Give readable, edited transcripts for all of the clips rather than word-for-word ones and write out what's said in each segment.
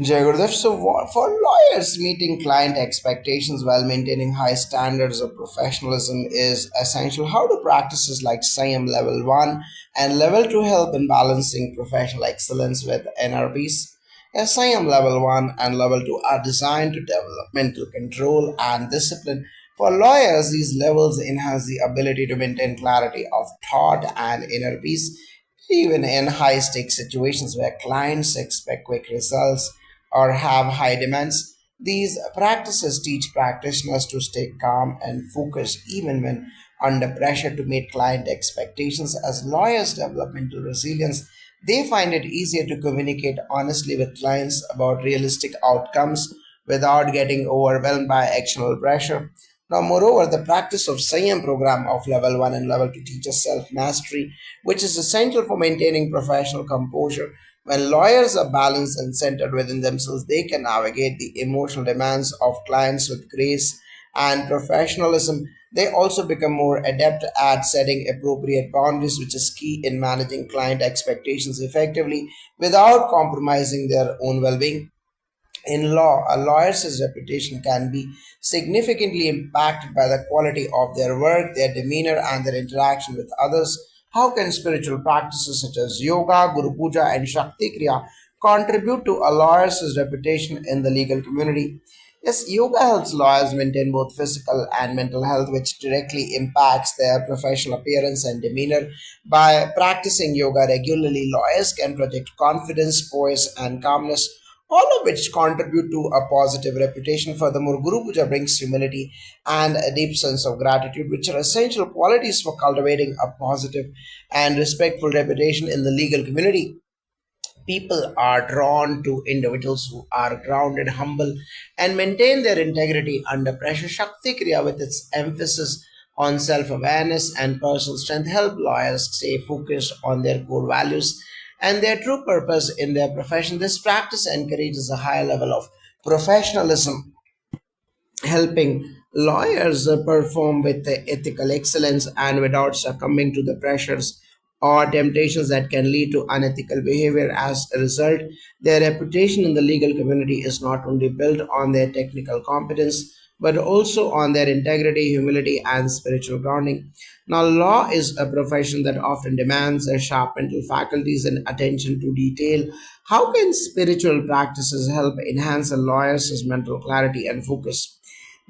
Jay Gurudev, so for lawyers, meeting client expectations while maintaining high standards of professionalism is essential. How do practices like SIAM Level 1 and Level 2 help in balancing professional excellence with inner peace? Yes, SIAM Level 1 and Level 2 are designed to develop mental control and discipline. For lawyers, these levels enhance the ability to maintain clarity of thought and inner peace, even in high stakes situations where clients expect quick results or have high demands. These practices teach practitioners to stay calm and focused even when under pressure to meet client expectations. As lawyers develop mental resilience, they find it easier to communicate honestly with clients about realistic outcomes without getting overwhelmed by external pressure. Now, moreover, the practice of SIAM program of level 1 and level 2 teaches self mastery, which is essential for maintaining professional composure. When lawyers are balanced and centered within themselves, they can navigate the emotional demands of clients with grace and professionalism. They also become more adept at setting appropriate boundaries, which is key in managing client expectations effectively without compromising their own well being. In law, a lawyer's reputation can be significantly impacted by the quality of their work, their demeanor, and their interaction with others. How can spiritual practices such as yoga, Guru Puja, and Shakti Kriya contribute to a lawyer's reputation in the legal community? Yes, yoga helps lawyers maintain both physical and mental health, which directly impacts their professional appearance and demeanor. By practicing yoga regularly, lawyers can project confidence, poise, and calmness, all of which contribute to a positive reputation. Furthermore, Guru Puja brings humility and a deep sense of gratitude, which are essential qualities for cultivating a positive and respectful reputation in the legal community. People are drawn to individuals who are grounded, humble, and maintain their integrity under pressure. Shakti Kriya, with its emphasis on self awareness and personal strength, help lawyers stay focused on their core values and their true purpose in their profession. This practice encourages a higher level of professionalism, helping lawyers perform with ethical excellence and without succumbing to the pressures or temptations that can lead to unethical behavior. As a result, their reputation in the legal community is not only built on their technical competence but also on their integrity, humility, and spiritual grounding. Now, law is a profession that often demands a sharp mental faculties and attention to detail. How can spiritual practices help enhance a lawyer's mental clarity and focus?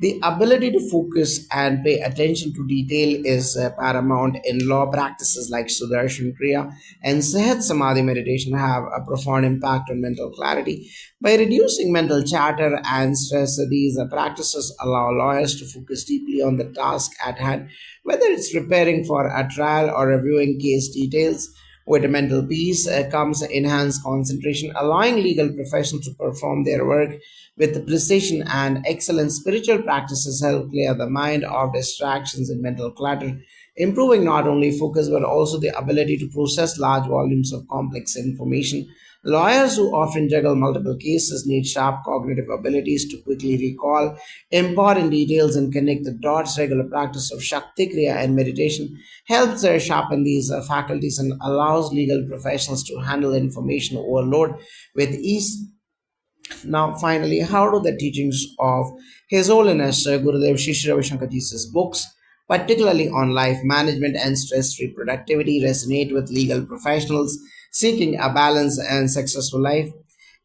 The ability to focus and pay attention to detail is paramount in law. Practices like Sudarshan Kriya and Sahat Samadhi meditation have a profound impact on mental clarity. By reducing mental chatter and stress, these practices allow lawyers to focus deeply on the task at hand, whether it's preparing for a trial or reviewing case details. With mental peace comes enhanced concentration, allowing legal professionals to perform their work with precision and excellence. Spiritual practices help clear the mind of distractions and mental clutter, improving not only focus but also the ability to process large volumes of complex information. Lawyers who often juggle multiple cases need sharp cognitive abilities to quickly recall important details and connect the dots. Regular practice of Shakti Kriya and meditation helps sharpen these faculties and allows legal professionals to handle information overload with ease. Now, finally, how do the teachings of His Holiness Gurudev Shri Ravi Shankar Ji's books, particularly on life management and stress-free productivity, resonate with legal professionals seeking a balanced and successful life?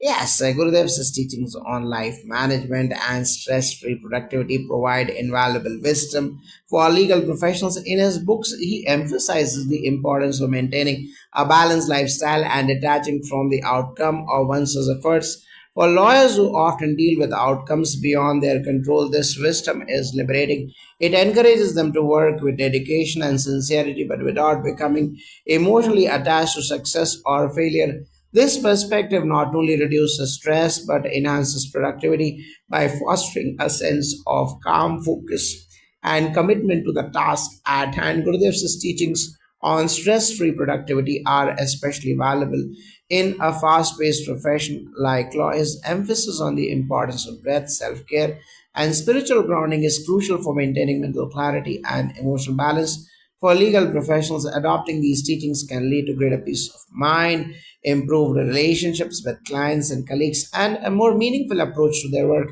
Yes, Gurudev's teachings on life management and stress-free productivity provide invaluable wisdom for legal professionals. In his books, he emphasizes the importance of maintaining a balanced lifestyle and detaching from the outcome of one's efforts. For lawyers who often deal with outcomes beyond their control, this wisdom is liberating. It encourages them to work with dedication and sincerity, but without becoming emotionally attached to success or failure. This perspective not only reduces stress but enhances productivity by fostering a sense of calm focus and commitment to the task at hand. Gurudev's teachings on stress free productivity are especially valuable in a fast paced profession like law. His emphasis on the importance of breath, self care, and spiritual grounding is crucial for maintaining mental clarity and emotional balance. For legal professionals, adopting these teachings can lead to greater peace of mind, improved relationships with clients and colleagues, and a more meaningful approach to their work.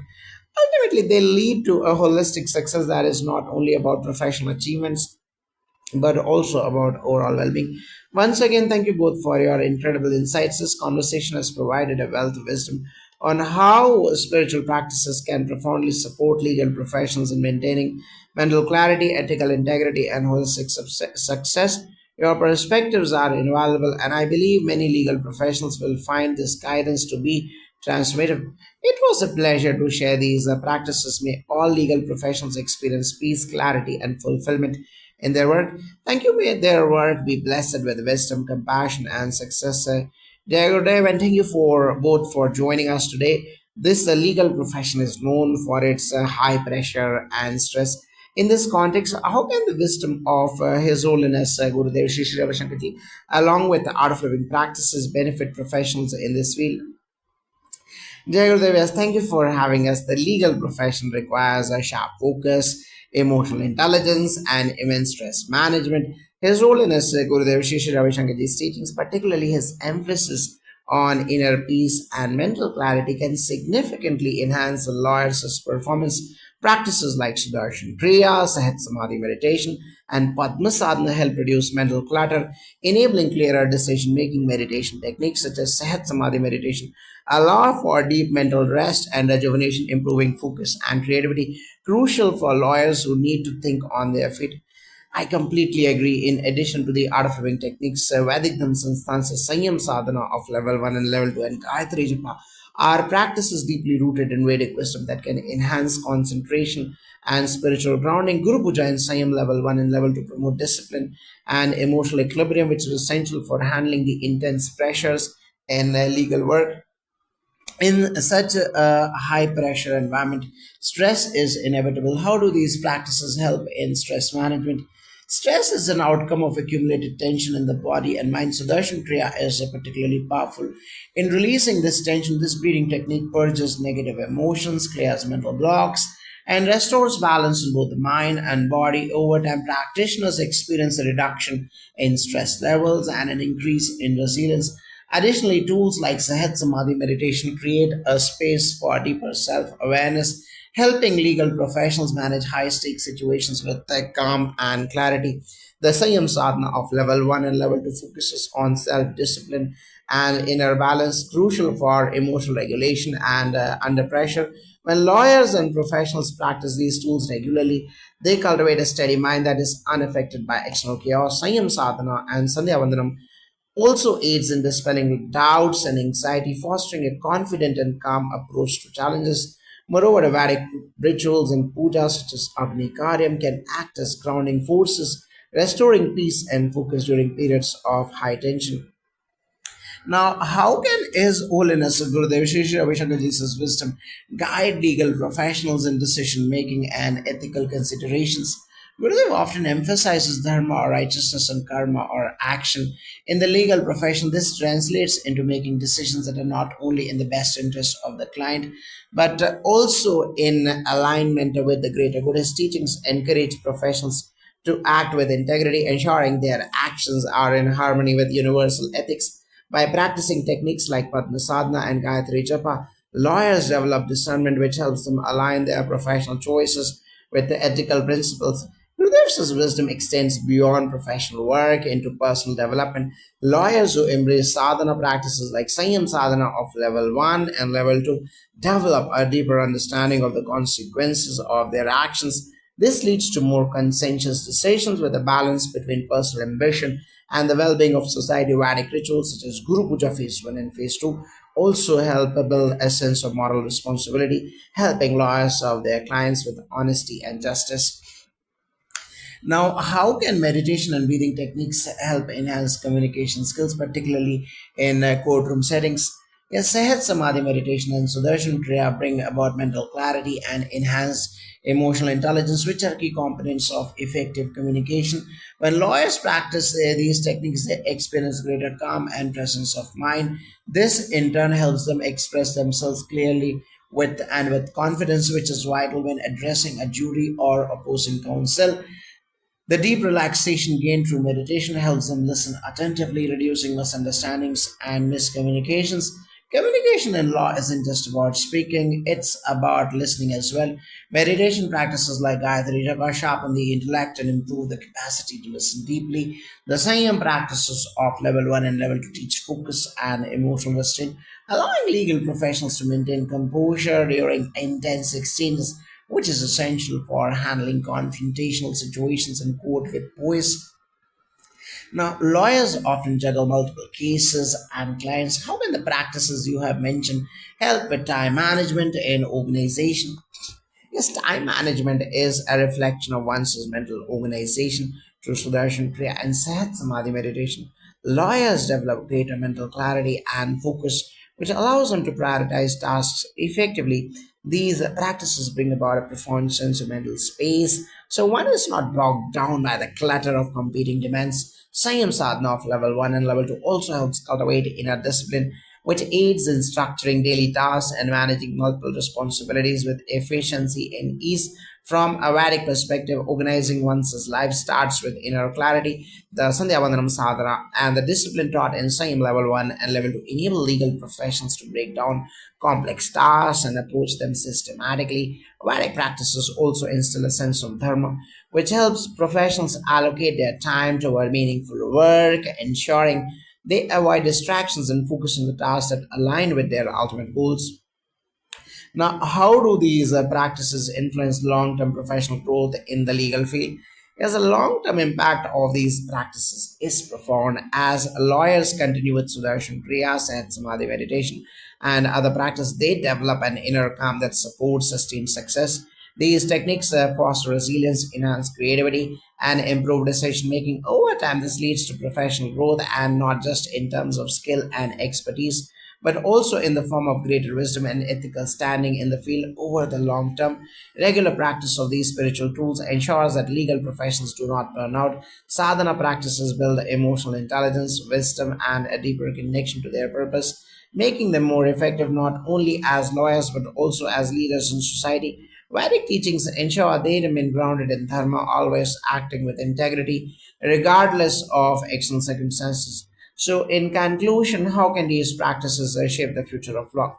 Ultimately, they lead to a holistic success that is not only about professional achievements but also about overall well being. Once again, thank you both for your incredible insights. This conversation has provided a wealth of wisdom on how spiritual practices can profoundly support legal professionals in maintaining mental clarity, ethical integrity, and holistic success. Your perspectives are invaluable, and I believe many legal professionals will find this guidance to be transformative. It was a pleasure to share these practices. May all legal professionals experience peace, clarity, and fulfillment in their work. Thank you. May their work be blessed with wisdom, compassion, and success. Diego Dave, and thank you for both for joining us today. This legal profession is known for its high pressure and stress. In this context, how can the wisdom of His Holiness Gurudev Shri Shri Ravi Shankar Ji, along with the art of living practices, benefit professionals in this field? Jai Gurudev, yes, thank you for having us. The legal profession requires a sharp focus, emotional intelligence, and immense stress management. His Holiness Gurudev Shri Shri Ravi Shankarji's teachings, particularly his emphasis on inner peace and mental clarity, can significantly enhance a lawyer's performance. Practices like Sudarshan Kriya, Sahat Samadhi meditation, and Padma Sadhana help reduce mental clutter, enabling clearer decision making. Meditation techniques such as Sahat Samadhi meditation allow for deep mental rest and rejuvenation, improving focus and creativity, crucial for lawyers who need to think on their feet. I completely agree. In addition to the art of living techniques, Vedic Sanstansa Sanyam Sadhana of level 1 and level 2 and Gayatri Japa are practices deeply rooted in Vedic wisdom that can enhance concentration and spiritual grounding. Guru Puja and Sanyam level 1 and level 2 promote discipline and emotional equilibrium, which is essential for handling the intense pressures in legal work. In such a high pressure environment, stress is inevitable. How do these practices help in stress management? Stress is an outcome of accumulated tension in the body and mind. Sudarshan Kriya is particularly powerful. In releasing this tension, this breathing technique purges negative emotions, clears mental blocks, and restores balance in both the mind and body. Over time, practitioners experience a reduction in stress levels and an increase in resilience. Additionally, tools like Sahat Samadhi meditation create a space for deeper self awareness, helping legal professionals manage high stakes situations with calm and clarity. The Sanyam sadhana of level 1 and level 2 focuses on self discipline and inner balance, crucial for emotional regulation and under pressure. When lawyers and professionals practice these tools regularly, they cultivate a steady mind that is unaffected by external chaos. Sanyam sadhana and Sandhya Vandanam also aids in dispelling doubts and anxiety, fostering a confident and calm approach to challenges. Moreover, Vedic rituals and pujas such as Agni Karyam can act as grounding forces, restoring peace and focus during periods of high tension. Now, how can His Holiness Gurudev Shri Shri Ravi Shankar Ji's wisdom guide legal professionals in decision making and ethical considerations? Gurudev often emphasizes dharma or righteousness and karma or action. In the legal profession, this translates into making decisions that are not only in the best interest of the client, but also in alignment with the greater good. His teachings encourage professionals to act with integrity, ensuring their actions are in harmony with universal ethics. By practicing techniques like Padma Sadhana and Gayatri Japa, lawyers develop discernment which helps them align their professional choices with the ethical principles. Gurudev's wisdom extends beyond professional work into personal development. Lawyers who embrace sadhana practices like Sanyam sadhana of level 1 and level 2 develop a deeper understanding of the consequences of their actions. This leads to more conscientious decisions with a balance between personal ambition and the well-being of society. Vedic rituals such as Guru Puja Phase 1 and Phase 2 also help build a sense of moral responsibility, helping lawyers serve their clients with honesty and justice. Now, how can meditation and breathing techniques help enhance communication skills, particularly in courtroom settings? Yes, Sehat Samadhi meditation and Sudarshan Kriya bring about mental clarity and enhanced emotional intelligence, which are key components of effective communication. When lawyers practice these techniques, they experience greater calm and presence of mind. This, in turn, helps them express themselves clearly with confidence, which is vital when addressing a jury or opposing counsel. The deep relaxation gained through meditation helps them listen attentively, reducing misunderstandings and miscommunications. Communication in law isn't just about speaking, it's about listening as well. Meditation practices like Gayatri Japa sharpen the intellect and improve the capacity to listen deeply. The same practices of level 1 and level 2 teach focus and emotional restraint, allowing legal professionals to maintain composure during intense exchanges, which is essential for handling confrontational situations in court with poise. Now, lawyers often juggle multiple cases and clients. How can the practices you have mentioned help with time management in organization? Yes, time management is a reflection of one's mental organization through Sudarshan Kriya and Sahat Samadhi meditation. Lawyers develop greater mental clarity and focus, which allows them to prioritize tasks effectively. These practices bring about a profound sense of mental space, so one is not bogged down by the clutter of competing demands. Sayam sadhana of level 1 and level 2 also helps cultivate inner discipline, which aids in structuring daily tasks and managing multiple responsibilities with efficiency and ease. From a Vedic perspective, organizing one's life starts with inner clarity. The Sandhya Vandanam sadhana and the discipline taught in same level 1 and level 2 enable legal professions to break down complex tasks and approach them systematically. Vedic practices also instill a sense of dharma, which helps professionals allocate their time toward meaningful work, ensuring they avoid distractions and focus on the tasks that align with their ultimate goals. Now, how do these practices influence long term professional growth in the legal field? Yes, the long term impact of these practices is profound as lawyers continue with Sudarshan Kriya, and Samadhi meditation, and other practice. They develop an inner calm that supports sustained success. These techniques foster resilience, enhance creativity, and improve decision making. Over time, this leads to professional growth and not just in terms of skill and expertise, but also in the form of greater wisdom and ethical standing in the field over the long term. Regular practice of these spiritual tools ensures that legal professions do not burn out. Sadhana practices build emotional intelligence, wisdom, and a deeper connection to their purpose, making them more effective not only as lawyers but also as leaders in society. Vedic teachings ensure they remain grounded in dharma, always acting with integrity, regardless of external circumstances. So, in conclusion, how can these practices shape the future of law?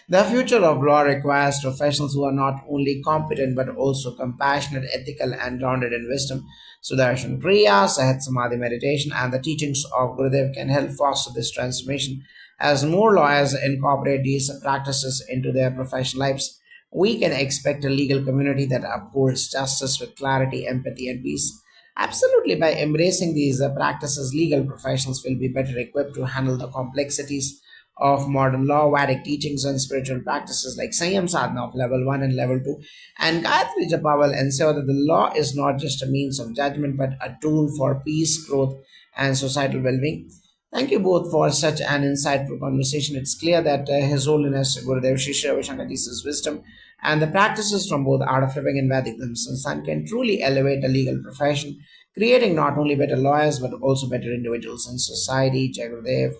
The future of law requires professionals who are not only competent but also compassionate, ethical, and grounded in wisdom. Sudarshan Kriya, Sahat Samadhi meditation, and the teachings of Gurudev can help foster this transformation. As more lawyers incorporate these practices into their professional lives, we can expect a legal community that upholds justice with clarity, empathy, and peace. Absolutely, by embracing these practices, legal professionals will be better equipped to handle the complexities of modern law. Vedic teachings and spiritual practices like Sanyam Sadhana of level 1 and level 2 and Gayatri Japa will ensure that the law is not just a means of judgment but a tool for peace, growth, and societal well being. Thank you both for such an insightful conversation. It's clear that His Holiness Gurudev Shri Vishankar wisdom and the practices from both Art of Living and Vedic Sansan can truly elevate the legal profession, creating not only better lawyers but also better individuals in society. Jai Gurudev.